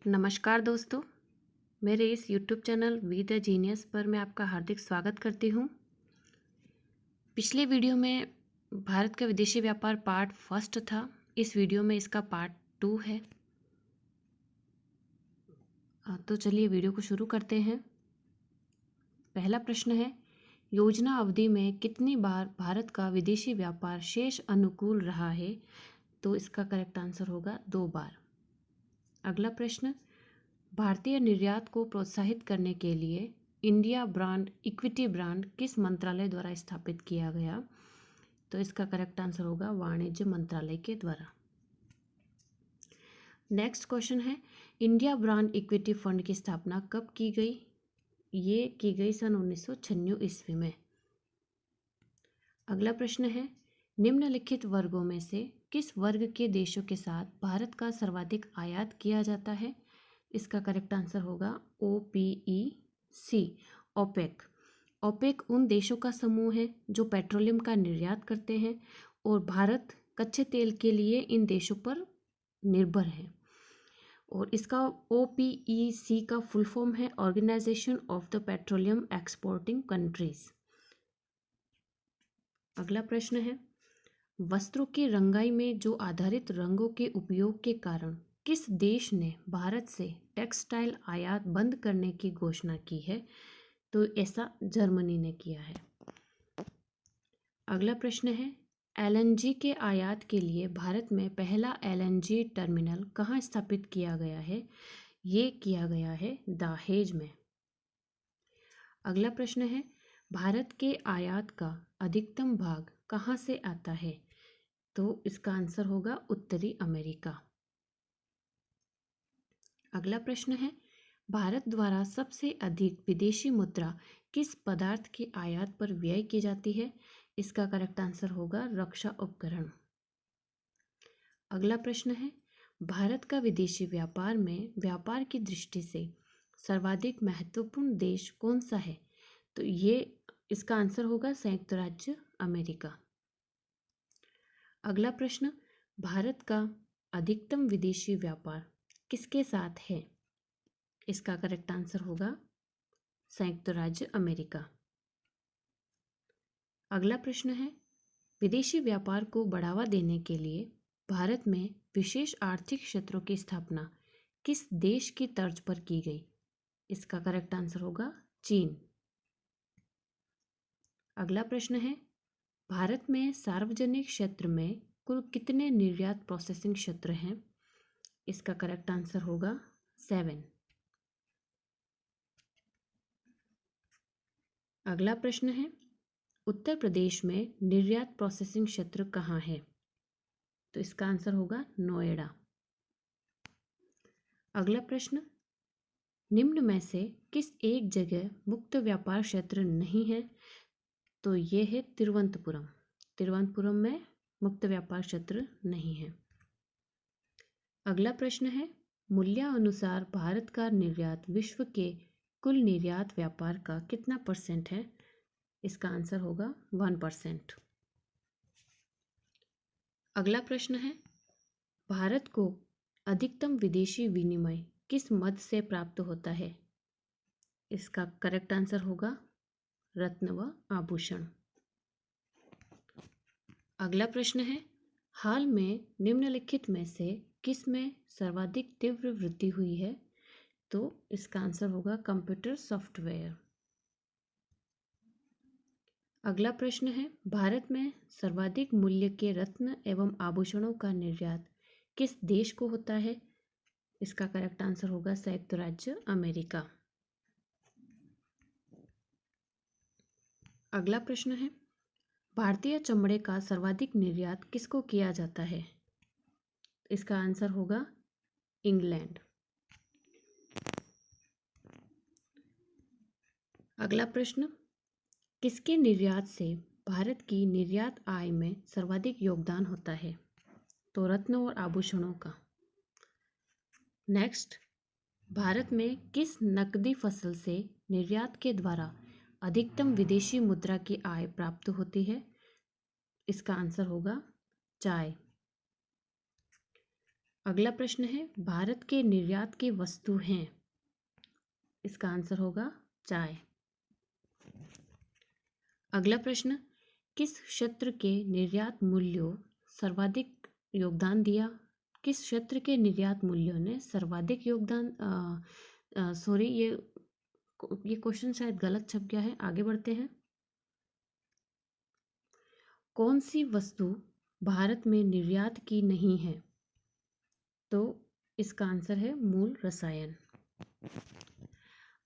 नमस्कार दोस्तों, मेरे इस YouTube channel We the Genius पर मैं आपका हार्दिक स्वागत करती हूँ। पिछले वीडियो में भारत का विदेशी व्यापार पार्ट फर्स्ट था। इस वीडियो में इसका पार्ट 2 है। तो चलिए वीडियो को शुरू करते हैं। पहला प्रश्न है, योजना अवधि में कितनी बार भारत का विदेशी व्यापार शेष अनुकूल रहा है? तो इसका करेक्ट आंसर होगा 2 बार। अगला प्रश्न, भारतीय निर्यात को प्रोत्साहित करने के लिए इंडिया ब्रांड इक्विटी ब्रांड किस मंत्रालय द्वारा स्थापित किया गया? तो इसका करेक्ट आंसर होगा वाणिज्य मंत्रालय के द्वारा। नेक्स्ट क्वेश्चन है, इंडिया ब्रांड इक्विटी फंड की स्थापना कब की गई? ये की गई सन 1996 ईस्वी में। अगला प्रश्न है, निम्नलिखित वर्गों में से किस वर्ग के देशों के साथ भारत का सर्वाधिक आयात किया जाता है? इसका करेक्ट आंसर होगा OPEC, ओपेक। ओपेक उन देशों का समूह है जो पेट्रोलियम का निर्यात करते हैं और भारत कच्चे तेल के लिए इन देशों पर निर्भर है। और इसका OPEC का फुल फॉर्म है organisation of the petroleum exporting countries. अगला प्रश्न है, वस्त्रों की रंगाई में जो आधारित रंगों के उपयोग के कारण किस देश ने भारत से टेक्सटाइल आयात बंद करने की घोषणा की है? तो ऐसा जर्मनी ने किया है। अगला प्रश्न है, LNG के आयात के लिए भारत में पहला LNG टर्मिनल कहाँ स्थापित किया गया है? ये किया गया है दहेज में। अगला प्रश्न है, भारत के आयात का अधिकतम भाग कहाँ से आता है? तो इसका आंसर होगा उत्तरी अमेरिका। अगला प्रश्न है, भारत द्वारा सबसे अधिक विदेशी मुद्रा किस पदार्थ के आयात पर व्यय की जाती है? इसका करेक्ट आंसर होगा रक्षा उपकरण। अगला प्रश्न है, भारत का विदेशी व्यापार में व्यापार की दृष्टि से सर्वाधिक महत्वपूर्ण देश कौन सा है? तो ये इसका आंसर होगा संयुक्त राज्य अमेरिका। अगला प्रश्न, भारत का अधिकतम विदेशी व्यापार किसके साथ है? इसका करेक्ट आंसर होगा संयुक्त राज्य अमेरिका। अगला प्रश्न है, विदेशी व्यापार को बढ़ावा देने के लिए भारत में विशेष आर्थिक क्षेत्रों की स्थापना किस देश की तर्ज पर की गई? इसका करेक्ट आंसर होगा चीन। अगला प्रश्न है, भारत में सार्वजनिक क्षेत्र में कुल कितने निर्यात प्रोसेसिंग क्षेत्र हैं? इसका करेक्ट आंसर होगा 7। अगला प्रश्न है, उत्तर प्रदेश में निर्यात प्रोसेसिंग क्षेत्र कहाँ है? तो इसका आंसर होगा नोएडा। अगला प्रश्न, निम्न में से किस एक जगह मुक्त व्यापार क्षेत्र नहीं है? तो ये है तिरुवनंतपुरम। तिरुवनंतपुरम में मुक्त व्यापार क्षेत्र नहीं है। अगला प्रश्न है, मूल्यानुसार भारत का निर्यात विश्व के कुल निर्यात व्यापार का कितना % है? इसका आंसर होगा 1%। अगला प्रश्न है, भारत को अधिकतम विदेशी विनिमय किस मद से प्राप्त होता है? इसका करेक्ट आंसर होगा रत्न व आभूषण। अगला प्रश्न है, हाल में निम्नलिखित में से किस में सर्वाधिक तीव्र वृद्धि हुई है? तो इसका आंसर होगा कंप्यूटर सॉफ्टवेयर। अगला प्रश्न है, भारत में सर्वाधिक मूल्य के रत्न एवं आभूषणों का निर्यात किस देश को होता है? इसका करेक्ट आंसर होगा संयुक्त राज्य अमेरिका। अगला प्रश्न है, भारतीय चमड़े का सर्वाधिक निर्यात किसको किया जाता है? इसका आंसर होगा इंग्लैंड। अगला प्रश्न, किसके निर्यात से भारत की निर्यात आय में सर्वाधिक योगदान होता है? तो रत्न और आभूषणों का। नेक्स्ट, भारत में किस नकदी फसल से निर्यात के द्वारा अधिकतम विदेशी मुद्रा की आय प्राप्त होती है? इसका आंसर होगा चाय। अगला प्रश्न है, भारत के निर्यात की वस्तु हैं। इसका आंसर होगा चाय। अगला प्रश्न, किस क्षेत्र के निर्यात मूल्यों सर्वाधिक योगदान दिया? किस क्षेत्र के निर्यात मूल्यों ने सर्वाधिक योगदान सॉरी, ये क्वेश्चन शायद गलत छप गया है, आगे बढ़ते हैं। कौन सी वस्तु भारत में निर्यात की नहीं है? तो इसका आंसर है मूल रसायन।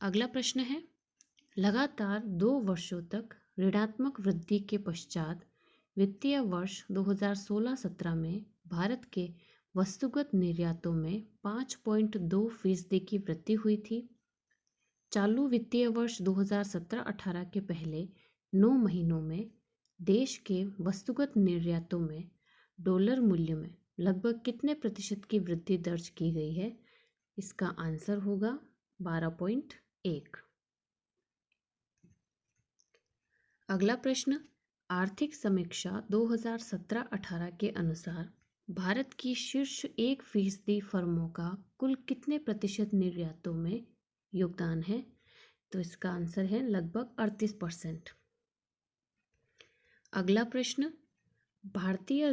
अगला प्रश्न है, लगातार 2 वर्षों तक ऋणात्मक वृद्धि के पश्चात वित्तीय वर्ष 2016-17 में भारत के वस्तुगत निर्यातों में 5.2% की वृद्धि हुई थी। चालू वित्तीय वर्ष 2017-18 के पहले 9 महीनों में देश के वस्तुगत निर्यातों में डॉलर मूल्य में लगभग कितने प्रतिशत की वृद्धि दर्ज की गई है? इसका आंसर होगा 12.1। अगला प्रश्न, आर्थिक समीक्षा 2017-18 के अनुसार भारत की शीर्ष 1% फर्मों का कुल कितने प्रतिशत निर्यातों में योगदान है? तो इसका आंसर है लगभग 38%। अगला प्रश्न, भारतीय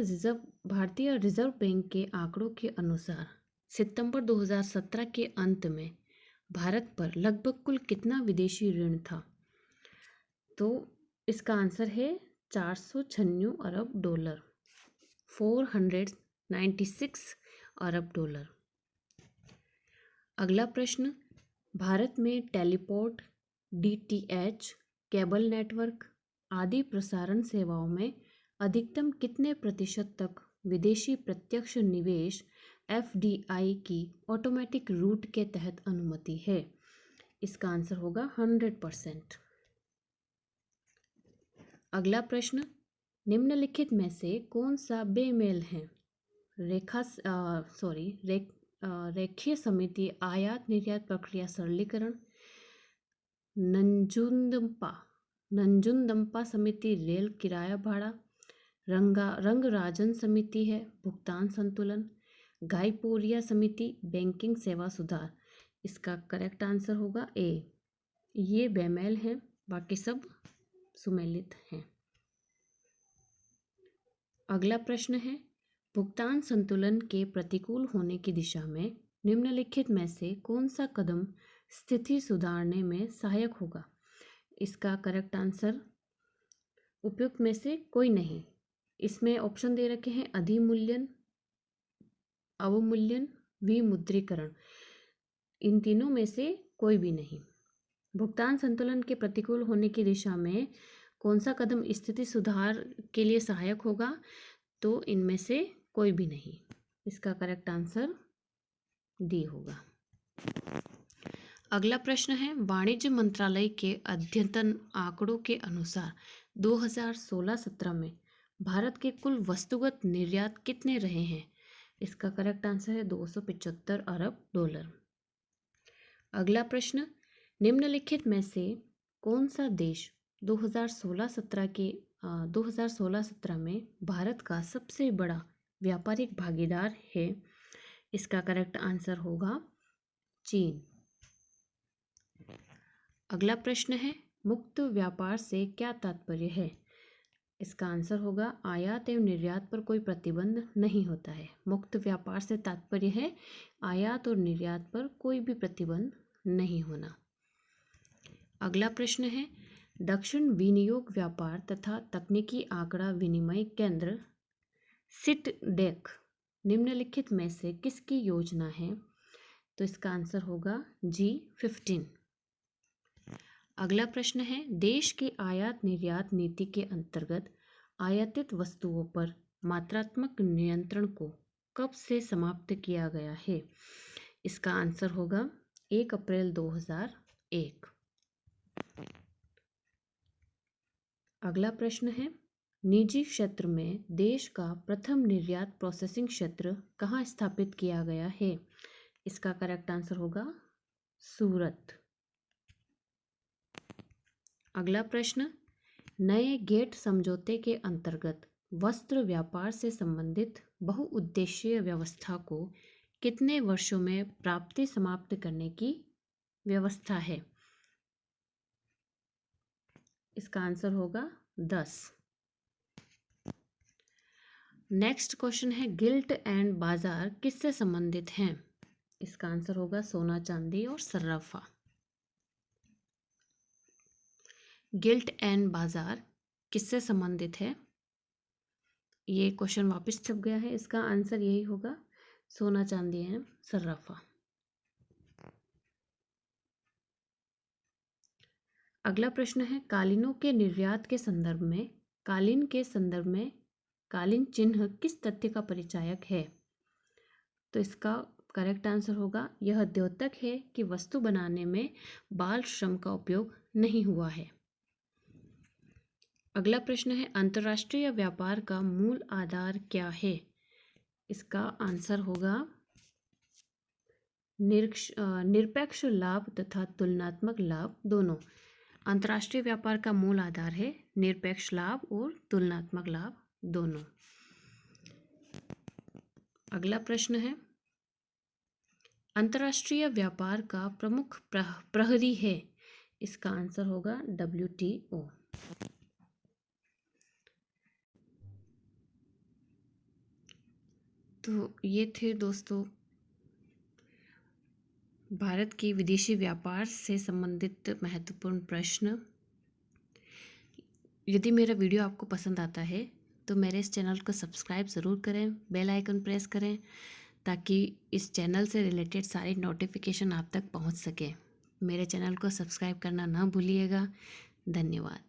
रिजर्व बैंक के आंकड़ों के अनुसार सितंबर 2017 के अंत में भारत पर लगभग कुल कितना विदेशी ऋण था? तो इसका आंसर है 496 अरब डॉलर, 496 अरब डॉलर। अगला प्रश्न, भारत में टेलीपोर्ट, DTH, केबल नेटवर्क आदि प्रसारण सेवाओं में अधिकतम कितने प्रतिशत तक विदेशी प्रत्यक्ष निवेश FDI की ऑटोमेटिक रूट के तहत अनुमति है? इसका आंसर होगा 100%। अगला प्रश्न, निम्नलिखित में से कौन सा बेमेल है? रेखीय समिति आयात निर्यात प्रक्रिया सरलीकरण, नंजुंदम्पा समिति रेल किराया भाड़ा, रंगराजन समिति है भुगतान संतुलन, गाइपोरिया समिति बैंकिंग सेवा सुधार। इसका करेक्ट आंसर होगा ए। ये बेमेल हैं, बाकी सब सुमेलित हैं। अगला प्रश्न है, भुगतान संतुलन के प्रतिकूल होने की दिशा में निम्नलिखित में से कौन सा कदम स्थिति सुधारने में सहायक होगा? इसका करेक्ट आंसर उपयुक्त में से कोई नहीं। इसमें ऑप्शन दे रखे हैं अधिमूल्यन, अवमूल्यन, विमुद्रीकरण। इन तीनों में से कोई भी नहीं। भुगतान संतुलन के प्रतिकूल होने की दिशा में कौन सा कदम स्थिति सुधार के लिए सहायक होगा? तो इनमें से कोई भी नहीं। इसका करेक्ट आंसर डी होगा। अगला प्रश्न है, वाणिज्य मंत्रालय के अद्यतन आंकड़ों के अनुसार 2016-17 में भारत के कुल वस्तुगत निर्यात कितने रहे हैं? इसका करेक्ट आंसर है 275 अरब डॉलर। अगला प्रश्न, निम्नलिखित में से कौन सा देश 2016-17 में भारत का सबसे बड़ा व्यापारिक भागीदार है? इसका करेक्ट आंसर होगा चीन। अगला प्रश्न है, मुक्त व्यापार से क्या तात्पर्य है? इसका आंसर होगा आयात एवं निर्यात पर कोई प्रतिबंध नहीं होता है। मुक्त व्यापार से तात्पर्य है आयात और निर्यात पर कोई भी प्रतिबंध नहीं होना। अगला प्रश्न है, दक्षिण विनियोग व्यापार तथा तकनीकी आंकड़ा विनिमय केंद्र सिटडेक निम्नलिखित में से किसकी योजना है? तो इसका आंसर होगा G15। अगला प्रश्न है, देश की आयात निर्यात नीति के अंतर्गत आयातित वस्तुओं पर मात्रात्मक नियंत्रण को कब से समाप्त किया गया है? इसका आंसर होगा 1 अप्रैल 2001। अगला प्रश्न है, निजी क्षेत्र में देश का प्रथम निर्यात प्रोसेसिंग क्षेत्र कहाँ स्थापित किया गया है? इसका करेक्ट आंसर होगा सूरत। अगला प्रश्न, नए गेट समझौते के अंतर्गत वस्त्र व्यापार से संबंधित बहुउद्देशीय व्यवस्था को कितने वर्षों में प्राप्ति समाप्त करने की व्यवस्था है? इसका आंसर होगा 10। नेक्स्ट क्वेश्चन है गिल्ट एंड बाजार किससे संबंधित हैं? इसका आंसर होगा सोना चांदी और सर्राफा। गिल्ट एंड बाजार किससे संबंधित है? ये क्वेश्चन वापस छप गया है, इसका आंसर यही होगा सोना चांदी एंड सर्राफा। अगला प्रश्न है कालीनों के निर्यात के संदर्भ में कालीन चिन्ह किस तथ्य का परिचायक है? तो इसका करेक्ट आंसर होगा यह द्योतक है कि वस्तु बनाने में बाल श्रम का उपयोग नहीं हुआ है। अगला प्रश्न है अंतर्राष्ट्रीय व्यापार का मूल आधार क्या है? इसका आंसर होगा निरपेक्ष लाभ तथा तुलनात्मक लाभ दोनों। अंतर्राष्ट्रीय व्यापार का मूल आधार है निरपेक्ष लाभ और तुलनात्मक लाभ दोनों। अगला प्रश्न है अंतर्राष्ट्रीय व्यापार का प्रमुख प्रहरी है? इसका आंसर होगा WTO। तो ये थे दोस्तों भारत के विदेशी व्यापार से संबंधित महत्वपूर्ण प्रश्न। यदि मेरा वीडियो आपको पसंद आता है तो मेरे इस चैनल को सब्सक्राइब ज़रूर करें, बेल आइकन प्रेस करें ताकि इस चैनल से रिलेटेड सारी नोटिफिकेशन आप तक पहुंच सके। मेरे चैनल को सब्सक्राइब करना ना भूलिएगा। धन्यवाद।